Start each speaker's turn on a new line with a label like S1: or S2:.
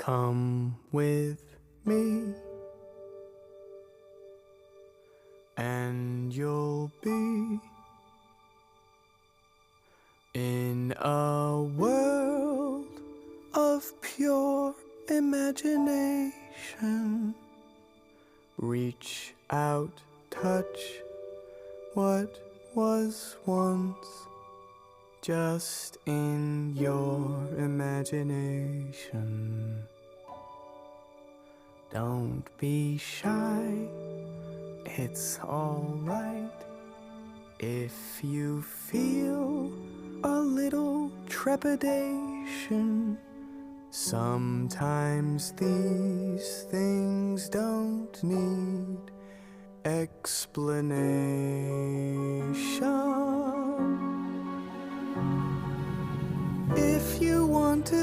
S1: Come with me, and you'll be in a world of pure imagination. Reach out, touch what was once just in your imagination. Don't be shy, it's alright if you feel a little trepidation. Sometimes these things don't need explanation. If you want to